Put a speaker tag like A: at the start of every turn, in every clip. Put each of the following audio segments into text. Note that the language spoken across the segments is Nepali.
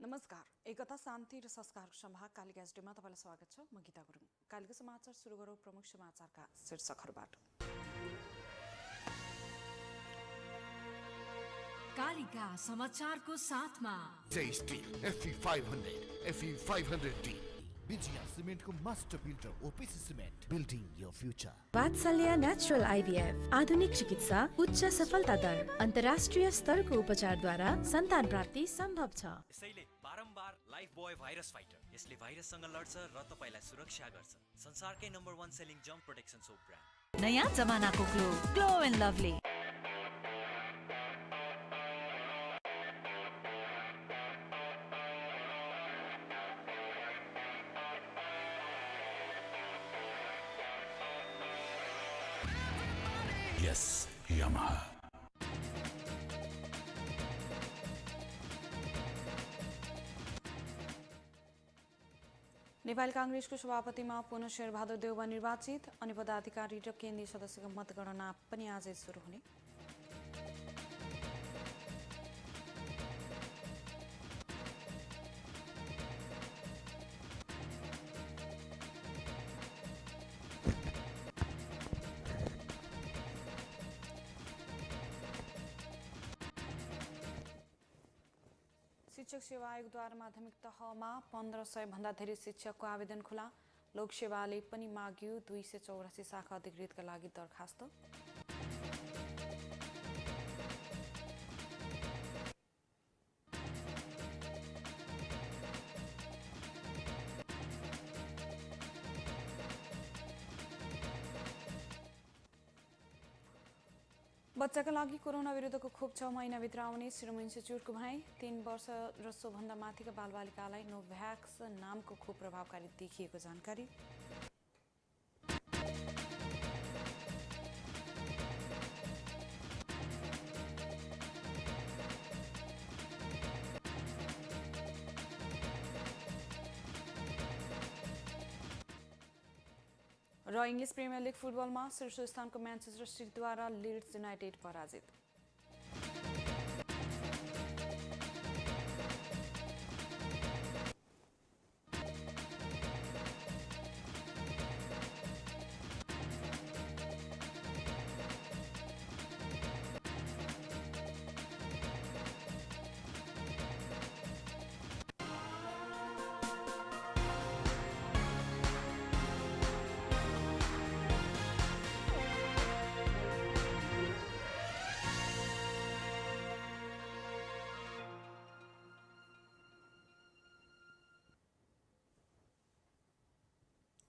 A: नमस्कार। एकता शान्ति र संस्कारको संभाग कालिका एसडीमा तपाईलाई स्वागत छ। म गीता गुरुङ। कालिका समाचार सुरु गरौँ प्रमुख समाचारका शीर्षकहरूबाट।
B: कालिका समाचारको साथमा
C: J-Steel FE500, FE500D,
D: विजया सिमेन्टको master builder OPC cement, building your future.
E: Vatsalya natural IVF आधुनिक चिकित्सा, उच्च सफलता दर, अन्तर्राष्ट्रिय स्तरको उपचारद्वारा सन्तान प्राप्ति सम्भव छ।
F: यसैले बारम्बार लाइफ बोय भाइरस फाइटर यसले भाइरससँग लड्छ र तपाईलाई सुरक्षा गर्छ। संसारकै number 1 selling germ protection soap brand.
B: नयाँ जमानाको glow and lovely.
C: Yes, Yamaha.
A: Nepali कांग्रेसको सभापतिमा पुनः शेरबहादुर देउवा निर्वाचित। अनि पदाधिकारी र केन्द्रीय सदस्यको मतगणना पनि आजै सुरु हुने। शिक्षक सेवा आयोगद्वारा माध्यमिक तहमा 1500 भन्दा धेरै शिक्षकको आवेदन खुला। लोकसेवाले पनि माग्यो 284 शाखा अधिकृतका लागि दरखास्त। बच्चाका लागि कोरोना विरुद्धको खोप 6 महिनाभित्र आउने सिरम इन्स्टिच्युटको भनाइ। 3 वर्ष र सोभन्दा माथिका बालबालिकालाई नोभ्याक्स नामको खोप प्रभावकारी देखिएको जानकारी। र इङ्ग्लिस प्रिमियर लिग फुटबलमा शीर्ष स्थानको म्यान्चेस्टर सिटीद्वारा लिड्स युनाइटेड पराजित।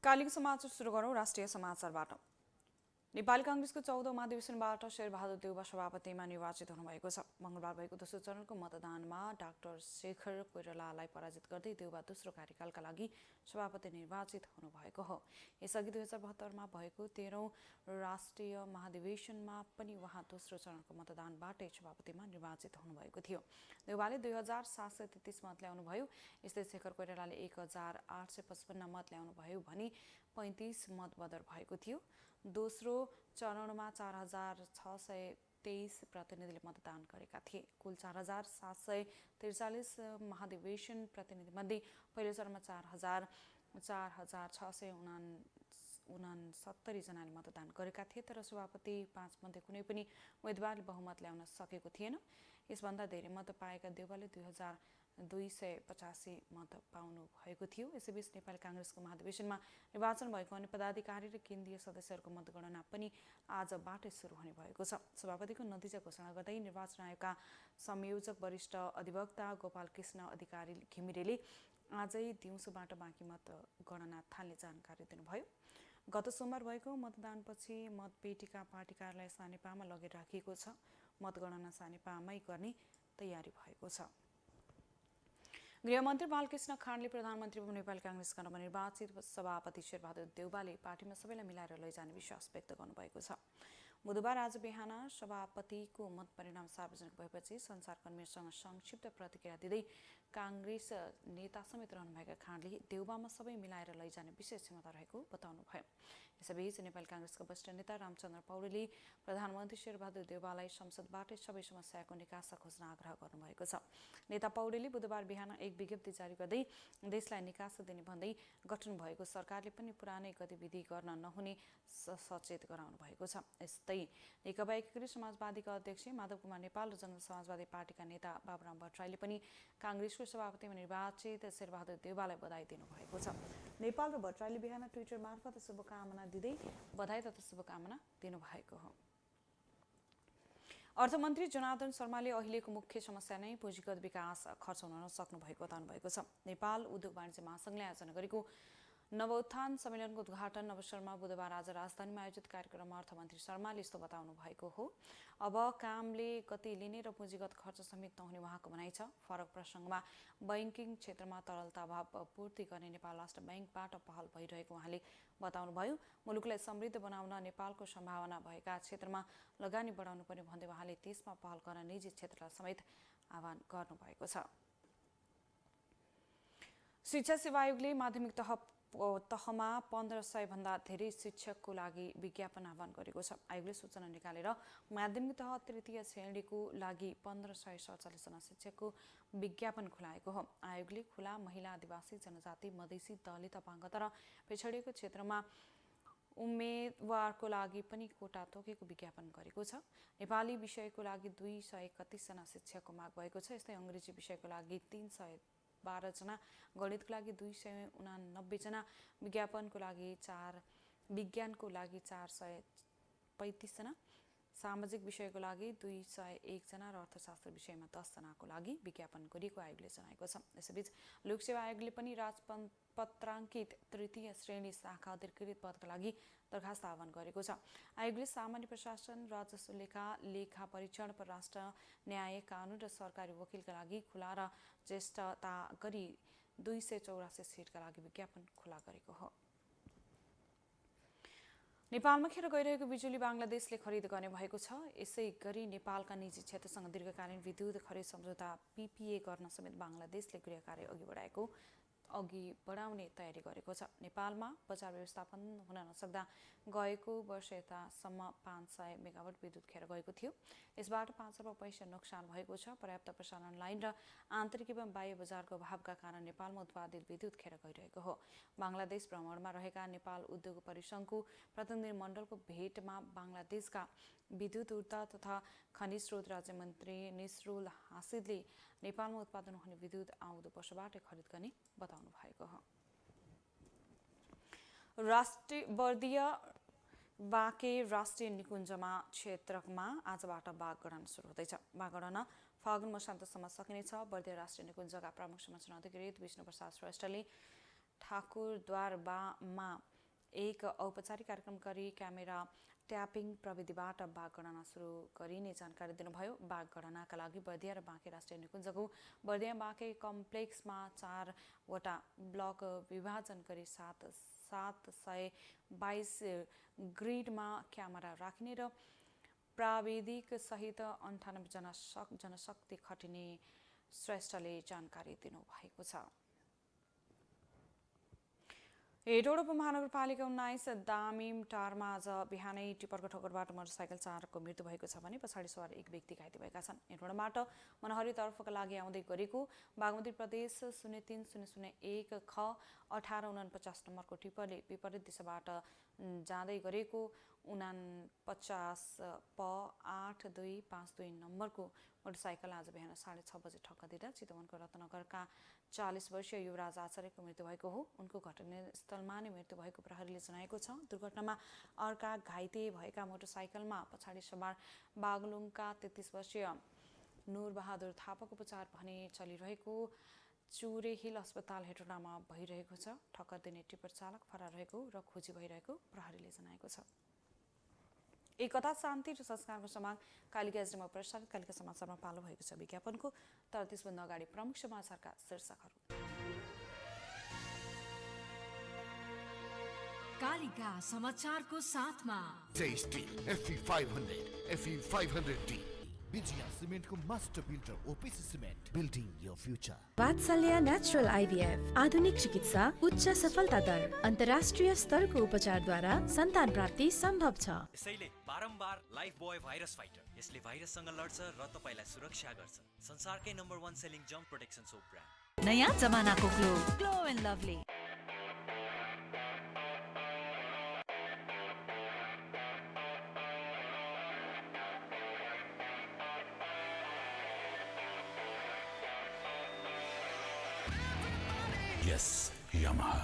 A: कालिका समाचार सुरु गरौँ राष्ट्रिय समाचारबाट। नेपाली कांग्रेसको 14औं महाधिवेशनबाट शेरबहादुर देउवा सभापतिमा निर्वाचित हुनुभएको छ। मंगलबार भएको दोस्रो चरणको मतदानमा डाक्टर शेखर कोइरालालाई पराजित गर्दै देउवा दोस्रो कार्यकालका लागि सभापति निर्वाचित हुनुभएको हो। यसअघि 2072मा भएको 13औं राष्ट्रिय महाधिवेशनमा पनि उहाँ दोस्रो चरणको मतदानबाटै सभापतिमा निर्वाचित हुनुभएको थियो। देउवाले 2733 मत ल्याउनुभयो। यस्तै शेखर कोइरालाले 1855 मत ल्याउनुभयो भने 35 मत बदर भएको थियो। दोस्रो चरणमा 4623 प्रतिनिधिले मतदान गरेका थिए। कुल 4743 महाधिवेशन प्रतिनिधिमध्ये पहिलो चरणमा 4669 जनाले मतदान गरेका थिए। तर सभापति 5 मध्ये कुनै पनि उम्मेदवारले बहुमत ल्याउन सकेको थिएन। यसभन्दा धेरै मत पाएका देउवाले 2285 मत पाउनु भएको थियो। यसैबीच नेपाली कांग्रेसको महाधिवेशनमा निर्वाचन भएको अनि पदाधिकारी र केन्द्रीय सदस्यहरूको मतगणना पनि आजबाटै सुरु हुने भएको छ। सभापतिको नतिजा घोषणा गर्दै निर्वाचन आयोगका संयोजक वरिष्ठ अधिवक्ता गोपाल कृष्ण अधिकारी घिमिरेले आजै दिउँसोबाट बाँकी मतगणना थाल्ने जानकारी दिनुभयो। गत सोमबार भएको मतदानपछि मतपेटिका पार्टी कार्यालय सानेपामा लगेर राखिएको छ। मतगणना सानेपामै गर्ने तयारी भएको छ। गृहमन्त्री बालकृष्ण खाँडले प्रधानमन्त्री नेपाली कांग्रेसका नवनिर्वाचित सभापति शेरबहादुर देउवाले पार्टीमा सबैलाई मिलाएर लैजाने विश्वास व्यक्त गर्नुभएको छ। बुधबार आज बिहान सभापतिको मत परिणाम सार्वजनिक भएपछि सञ्चारकर्मीहरूसँग संक्षिप्त प्रतिक्रिया दिँदै काङ्ग्रेस नेता समेत रहनुभएका खाँडले देउबामा सबै मिलाएर लैजाने विशेष क्षमता रहेको बताउनुभयो। यसैबीच नेपाली काङ्ग्रेसका वरिष्ठ नेता रामचन्द्र पौडेलले प्रधानमन्त्री शेरबहादुर देउवालाई संसदबाटै सबै समस्याको निकासा खोज्न आग्रह गर्नुभएको छ। नेता पौडेलले बुधबार बिहान एक विज्ञप्ति जारी गर्दै देशलाई निकासा दिने भन्दै गठन भएको सरकारले पनि पुरानै गतिविधि गर्न नहुने सचेत गराउनु भएको छ। यस्तै नेकपा एकीकृत समाजवादीका अध्यक्ष माधव कुमार नेपाल र जनता समाजवादी पार्टीका नेता बाबुराम भट्टराईले पनि काङ्ग्रेसको सभापतिमा निर्वाचित शेरबहादुर देउवालाई बधाई दिनुभएको छ। नेपाल र भट्टराईले बिहान ट्विटर मार्फत शुभकामना दिँदै बधाई तथा शुभकामना दिनुभएको हो। अर्थमन्त्री जनार्दन शर्माले अहिलेको मुख्य समस्या नै पुँजीगत विकास खर्च हुन नसक्नु भएको बताउनु भएको छ। नेपाल उद्योग वाणिज्य महासङ्घले आयोजना गरेको नवोत्थान सम्मेलनको उद्घाटन अवसरमा बुधबार आज राजधानीमा आयोजित कार्यक्रममा अर्थमन्त्री शर्माले यस्तो बताउनु भएको हो। अब कामले गति लिने र पुँजीगत खर्च समेत नहुने उहाँको भनाइ छ। फरक प्रसङ्गमा बैंकिङ क्षेत्रमा तरलता अभाव पूर्ति गर्ने नेपाल राष्ट्र ब्याङ्कबाट पहल भइरहेको उहाँले बताउनुभयो। मुलुकलाई समृद्ध बनाउन नेपालको सम्भावना भएका क्षेत्रमा लगानी बढाउनु पर्ने भन्दै उहाँले त्यसमा पहल गर्न निजी क्षेत्रलाई समेत आह्वान गर्नुभएको छ। शिक्षा सेवा आयोगले माध्यमिक तहमा 1500 भन्दा धेरै शिक्षकको लागि विज्ञापन आह्वान गरेको छ। आयोगले सूचना निकालेर माध्यमिक तह तृतीय श्रेणीको लागि 1547 जना शिक्षकको विज्ञापन खुलाएको हो। आयोगले खुला महिला, आदिवासी जनजाति, मधेसी, दलित, अपाङ्गता र पिछडिएको क्षेत्रमा उम्मेदवारको लागि पनि कोटा तोकेको विज्ञापन गरेको छ। नेपाली विषयको लागि 231 जना शिक्षकको माग भएको छ। यस्तै अङ्ग्रेजी विषयको लागि 312 जना, गणितको लागि 289 जना, विज्ञानको लागि 435 जना, सामाजिक विषयको लागि 201 जना र अर्थशास्त्र विषयमा 10 जनाको लागि विज्ञापन गरिएको आयोगले जनाएको छ। यसैबीच लोकसेवा आयोगले पनि राजपत्राङ्कित तृतीय श्रेणी शाखा अधिकृत पदका लागि दरखास्त आह्वान गरेको छ। आयोगले सामान्य प्रशासन, राजस्व लेखा परीक्षण, परराष्ट्र न्याय, कानुन र सरकारी वकिलका लागि खुला र ज्येष्ठता गरी 284 सिटका लागि विज्ञापन खुला गरेको हो। नेपालमा खेर गइरहेको बिजुली बङ्गलादेशले खरिद गर्ने भएको छ। यसै गरी नेपालका निजी क्षेत्रसँग दीर्घकालीन विद्युत खरिद सम्झौता PPA गर्न समेत बङ्गलादेशले गृह कार्य अघि बढाउने तयारी गरेको छ। नेपालमा बजार व्यवस्थापन हुन नसक्दा गएको वर्ष यतासम्म 500 मेगावाट विद्युत खेर गएको थियो। यसबाट 5 अर्ब पैसा नोक्सान भएको छ। पर्याप्त प्रसारण लाइन र आन्तरिक एवं बाह्य बजारको अभावका कारण नेपालमा उत्पादित विद्युत खेर गइरहेको हो। बङ्गलादेश भ्रमणमा रहेका नेपाल उद्योग परिसङ्घको प्रतिनिधि मण्डलको भेटमा बङ्गलादेशका विद्युत ऊर्जा तथा खनिज स्रोत राज्यमन्त्री निसरुल हासिदले नेपालमा उत्पादन हुने विद्युत आउँदो वर्षबाटै खरिद गर्ने बताउनु भएको हो। बर्दिया बाँके राष्ट्रिय निकुञ्जमा क्षेत्रमा आजबाट बाघ गणना सुरु हुँदैछ। बाघ गणना फागुन मसान्तसम्म सकिनेछ। बर्दिया राष्ट्रिय निकुञ्जका प्रमुख संरक्षण अधिकृत विष्णुप्रसाद श्रेष्ठले ठाकुरद्वारमा एक औपचारिक कार्यक्रम गरी क्यामेरा ट्यापिङ प्रविधिबाट बाघ गणना सुरु गरिने जानकारी दिनुभयो। बाघ गणनाका लागि बर्दिया र बाँके राष्ट्रिय निकुञ्जको बर्दिया बाँके कम्प्लेक्समा 4 वटा ब्लक विभाजन गरी 722 ग्रिडमा क्यामेरा राख्ने र प्राविधिक सहित 98 जना जनशक्ति खटिने श्रेष्ठले जानकारी दिनुभएको छ। हेटौडा उपमहानगरपालिका 19 दामिमटारमा आज बिहानै टिप्परको ठोक्करबाट मोटरसाइकल चालकको मृत्यु भएको छ भने पछाडि सवार एक व्यक्ति घाइते भएका छन्। हेटौडाबाट मनहरीतर्फका लागि आउँदै गरेको बागमती प्रदेश 03001 ख 1849 नम्बरको टिप्परले विपरीत दिशाबाट जाँदै गरेको 49 प 8252 नम्बरको मोटरसाइकल आज बिहान 6:30 बजे ठक्कर दिँदा चितवनको रत्नगरका 40 वर्षीय युवराज आचार्यको मृत्यु भएको हो। उनको घटनास्थलमा नै मृत्यु भएको प्रहरीले जनाएको छ। दुर्घटनामा अर्का घाइते भएका मोटरसाइकलमा पछाडि सवार बागलुङका 33 वर्षीय नूरबहादुर थापाको उपचार भने चलिरहेको चुरे हिल अस्पताल हेटौडामा भइरहेको छ। ठक्कर दिने टिप्पर चालक फरार रहेको र खोजी भइरहेको प्रहरीले जनाएको छ। एकता, शान्ति र संस्कारको समाग कालिका एसडीमा प्रसारित कालिका समाचारमा पालो भएको छ विज्ञापनको। तर त्यसभन्दा अगाडि प्रमुख समाचारका शीर्षकहरू।
B: कालिका समाचारको साथमा
C: Tasty FE 500, FE 500D.
D: Vijaya cement को master builder OPC cement building your future
E: Vatsalya natural IVF आधुनिक चिकित्सा उच्च सफलता दर अन्तर्राष्ट्रिय स्तरको उपचारद्वारा सन्तान प्राप्ति सम्भव छ।
F: यसैले बारम्बार लाइफ बोय भाइरस फाइटर यसले भाइरससँग लड्छ र तपाईलाई सुरक्षा गर्छ। संसारकै number 1 selling jump protection soap brand.
B: नयाँ जमानाको glow and lovely.
C: Yes, Yamaha.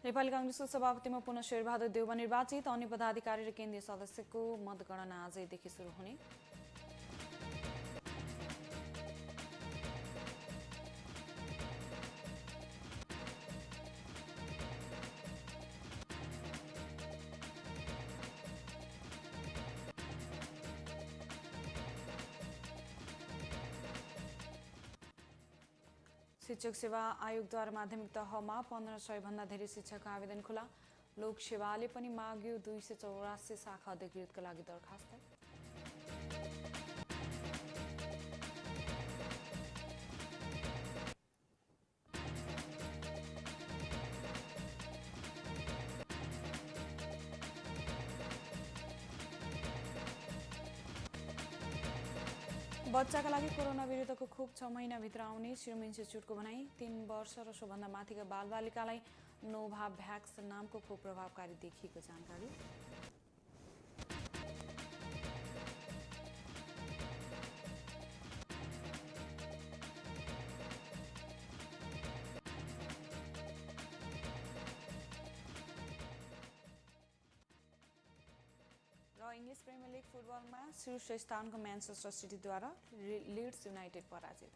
A: Nepali कांग्रेसको सभापतिमा पुनः शेरबहादुर देउवा निर्वाचित। अन्य पदाधिकारी र केन्द्रीय सदस्यको मतगणना आजैदेखि सुरु हुने। शिक्षक सेवा आयोगद्वारा माध्यमिक तहमा 1500 भन्दा धेरै शिक्षकको आवेदन खुला। लोक सेवाले पनि माग्यो 284 शाखा अधिकृतका लागि दरखास्त। बच्चाका लागि कोरोना विरुद्धको खोप 6 महिनाभित्र आउने सिरम इन्स्टिच्युटको भनाई। 3 वर्ष र सोभन्दा माथिका बालबालिकालाई नोभाभ्याक्स नामको खोप प्रभावकारी देखिएको जानकारी। इङ्ग्लिस प्रिमियर लिग फुटबलमा शीर्ष स्थानको म्यानचेस्टर सिटीद्वारा लिड्स युनाइटेड पराजित।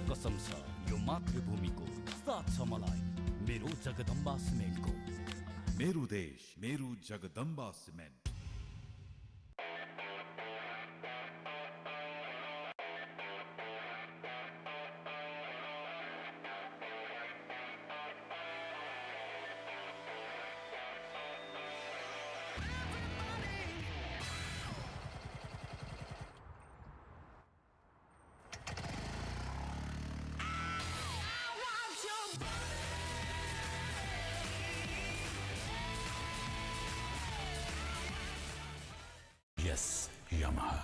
G: कसम छ यो मातृभूमिको साथ छ मलाई मेरो जगदम्बा सिमेन्टको।
H: मेरो देश मेरो जगदम्बा सिमेन्ट।
C: Yes, Yamaha.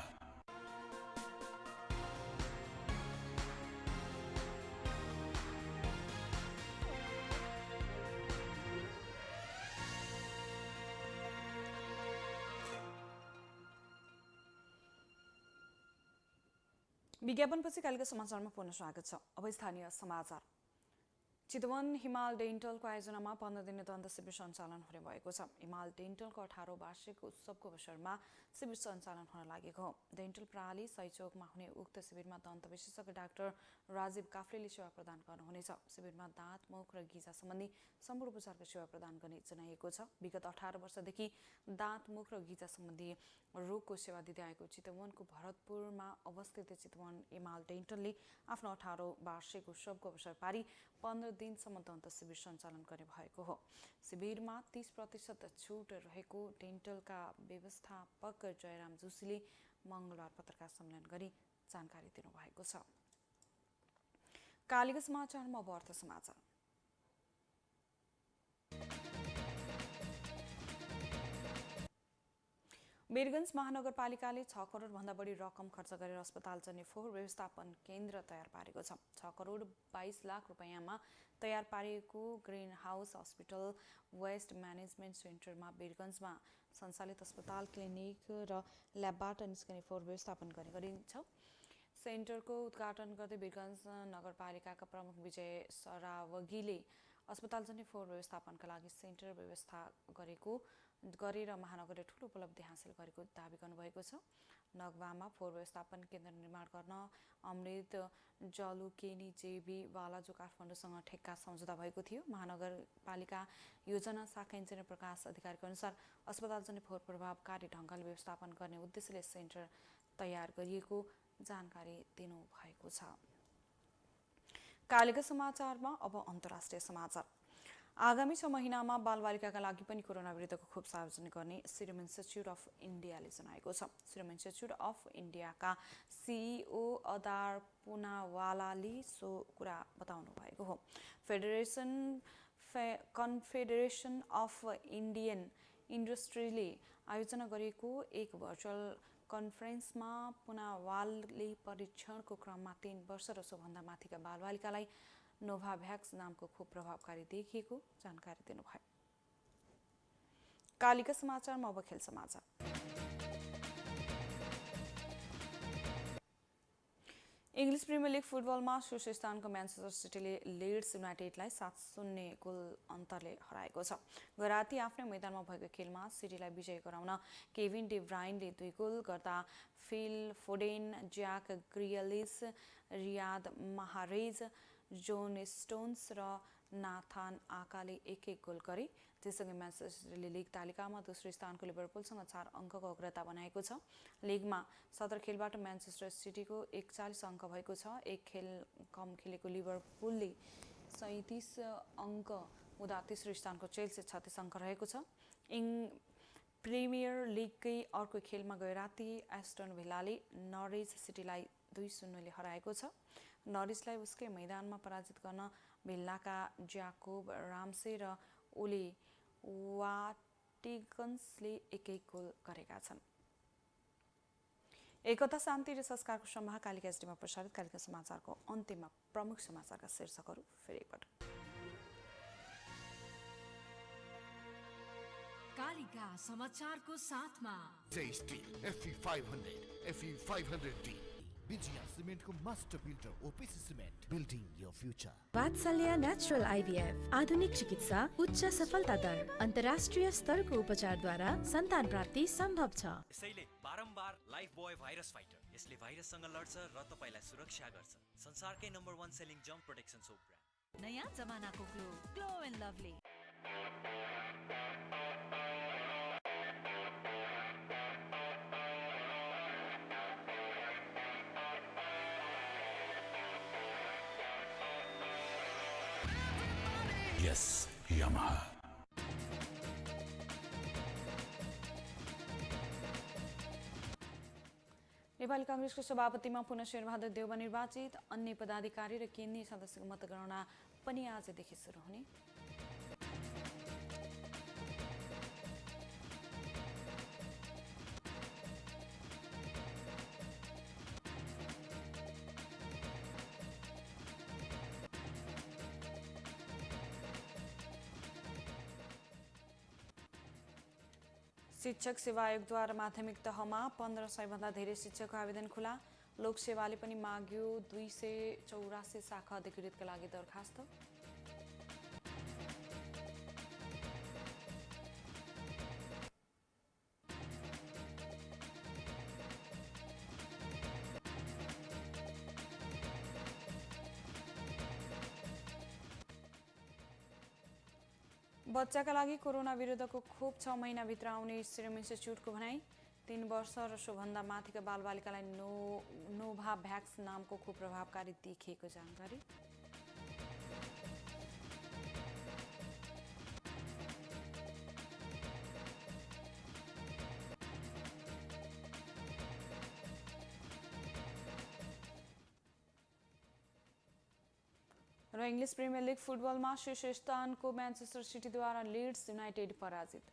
A: विज्ञापनपछि कालीका समाचारमा पुनः स्वागत छ। अब स्थानीय समाचार। चितवन हिमाल डेन्टलको आयोजनामा 15 दिने द्वन्द्व शिविर सञ्चालन हुने भएको छ। हिमाल डेन्टलको 18औं वार्षिक उत्सवको अवसरमा शिविर सञ्चालन हुन लागेको हो। डेन्टल प्रणाली सही चौकमा हुने उक्त शिविरमा दन्त विशेषज्ञ डाक्टर राजीव काफ्लेले सेवा प्रदान गर्नुहुनेछ। शिविरमा दाँत, मुख र गिजा सम्बन्धी सम्पूर्ण उपचारको सेवा प्रदान गर्ने जनाइएको छ। विगत 18 वर्षदेखि दाँत, मुख र गिजा सम्बन्धी रोगको सेवा दिँदै आएको चितवनको भरतपुरमा अवस्थित चितवन हिमाल डेन्टलले आफ्नो 18औं वार्षिक उत्सवको अवसर पारी 15 दिनसम्म दन्त शिविर सञ्चालन गर्ने भएको हो। शिविरमा 30% छुट रहेको डेन्टलका व्यवस्थापक जयराम जोशीले मंगलबार पत्रकार सम्मेलन गरी जानकारी दिनुभएको छ। कालीका समाचारमा अब अर्थ समाचार। वीरगञ्ज महानगरपालिकाले 6 करोड भन्दा बढी रकम खर्च गरेर अस्पताल जन्य फोहोर व्यवस्थापन केन्द्र तयार पारेको छ। 6 करोड 22 लाख रुपैयाँमा तयार पारिएको green house hospital waste management सेन्टरमा वीरगञ्जमा सञ्चालित अस्पताल, क्लिनिक र ल्याबबाट निस्कने फोहोर व्यवस्थापन गर्ने गरिन्छ। सेन्टरको उद्घाटन गर्दै वीरगञ्ज नगरपालिकाका प्रमुख विजय सरावगीले अस्पतालजन्य फोहोर व्यवस्थापनका लागि सेन्टर व्यवस्था गरेर महानगरले ठूलो उपलब्धि हासिल गरेको दावी गर्नुभएको छ। नगवामा फोहोर व्यवस्थापन केन्द्र निर्माण गर्न अमृत जलुकेनी जेबी वालाजु काठमाडौँसँग ठेक्का सम्झौता भएको थियो। महानगरपालिका योजना शाखा इन्जिनियर प्रकाश अधिकारीको अनुसार अस्पतालजन्य फोहोर प्रभावकारी ढङ्गले व्यवस्थापन गर्ने उद्देश्यले सेन्टर तयार गरिएको जानकारी दिनुभएको छ। कालीका समाचारमा अब अन्तर्राष्ट्रिय समाचार। आगामी 6 महिनामा बालबालिकाका लागि पनि कोरोना विरुद्धको खोप सार्वजनिक गर्ने सिरम इन्स्टिच्युट अफ इन्डियाले जनाएको छ। सिरम इन्स्टिच्युट अफ इन्डियाका सिइओ अदार पुनावालाले सो कुरा बताउनु भएको हो। कन्फेडरेसन अफ इन्डियन इन्डस्ट्रीले आयोजना गरेको एक भर्चुअल कन्फरेन्समा पुनावालले परीक्षणको क्रममा 3 वर्ष र सोभन्दा माथिका बालबालिकालाई नोभाभ्याक्स नामको खोप प्रभावकारी देखिएको जानकारी दिनुभयो। कालीका समाचारमा अब खेल समाचार। इङ्ग्लिस प्रिमियर लिग फुटबलमा शीर्ष स्थानको म्यानचेस्टर सिटीले लिड्स युनाइटेडलाई 7-0 गोल अन्तरले हराएको छ। गराती आफ्नै मैदानमा भएको खेलमा सिटीलाई विजय गराउन केभिन डी ब्रायनले 2 गोल गर्दा Phil Foden, Jack Grealish, Riyad Mahrez, John Stones र नाथान आकाले 1-1 गोल गरे। त्यससँगै म्यानचेस्टर सिटीले लिग तालिकामा दोस्रो स्थानको लिभरपुलसँग 4 अङ्कको अग्रता बनाएको छ। लिगमा 17 खेलबाट म्यानचेस्टर सिटीको 41 अङ्क भएको छ। 1 खेल कम खेलेको लिभरपुलले 37 अङ्क हुँदा तेस्रो स्थानको चेल्सी 36 अङ्क रहेको छ। प्रिमियर लिगकै अर्को खेलमा गैराती एस्टन भिल्लाले नरिच सिटीलाई 2-0 हराएको छ। नरिचलाई उसकै मैदानमा पराजित गर्न भिल्लाका ज्याकोब राम्से र ओले वाटिगन्सले 1-1 गोल गरेका छन्। एकता, शान्ति र संस्कारको सभा कालिका एसडीमा प्रसारित कालिका समाचारको अन्त्यमा प्रमुख समाचारका शीर्षकहरू फेरि एकपटक।
B: कालिका समाचारको साथमा
D: Tasty FE500, FE500D, विजया सिमेन्टको master builder OPC cement, building your future.
E: Vatsalya natural IVF आधुनिक चिकित्सा, उच्च सफलता दर, अन्तर्राष्ट्रिय स्तरको उपचारद्वारा सन्तान प्राप्ति सम्भव छ।
F: यसैले बारम्बार लाइफ बोय भाइरस फाइटर, यसले भाइरससँग लड्छ र तपाईलाई सुरक्षा गर्छ। संसारकै number 1 selling germ protection soap brand.
B: नयाँ जमानाको glow and lovely.
C: Yes, Yamaha.
A: Nepali कांग्रेसको सभापतिमा पुनः शेरबहादुर देउवा निर्वाचित। अन्य पदाधिकारी र केन्द्रीय सदस्यको मतगणना पनि आजदेखि सुरु हुने। शिक्षक सेवा आयोगद्वारा माध्यमिक तहमा 1500 भन्दा धेरै शिक्षकको आवेदन खुला। लोकसेवाले पनि माग्यो 284 शाखा अधिकृतका लागि दरखास्त। बच्चाका लागि कोरोना विरुद्धको खोप 6 महिनाभित्र आउने सिरम इन्स्टिच्युटको भनाई। 3 वर्ष र सोभन्दा माथिका बालबालिकालाई नोभाभ्याक्स नामको खोप प्रभावकारी देखिएको जानकारी। र इङ्ग्लिस प्रिमियर लिग फुटबलमा शीर्ष स्थानको म्यानचेस्टर सिटीद्वारा लिड्स युनाइटेड पराजित।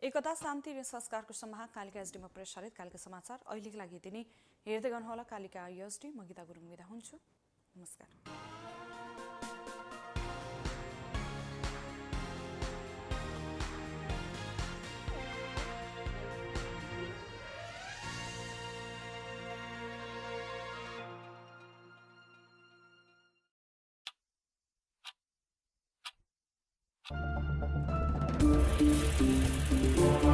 A: एकता शान्ति र संस्कारको समाह कालिका एसडीमा प्रसारित कालिका समाचार अहिलेको लागि यति नै। हेर्दै गर्नुहोला कालिका एसडी। म गीता गुरुङ बिदा हुन्छु। नमस्कार।
I: Thank you.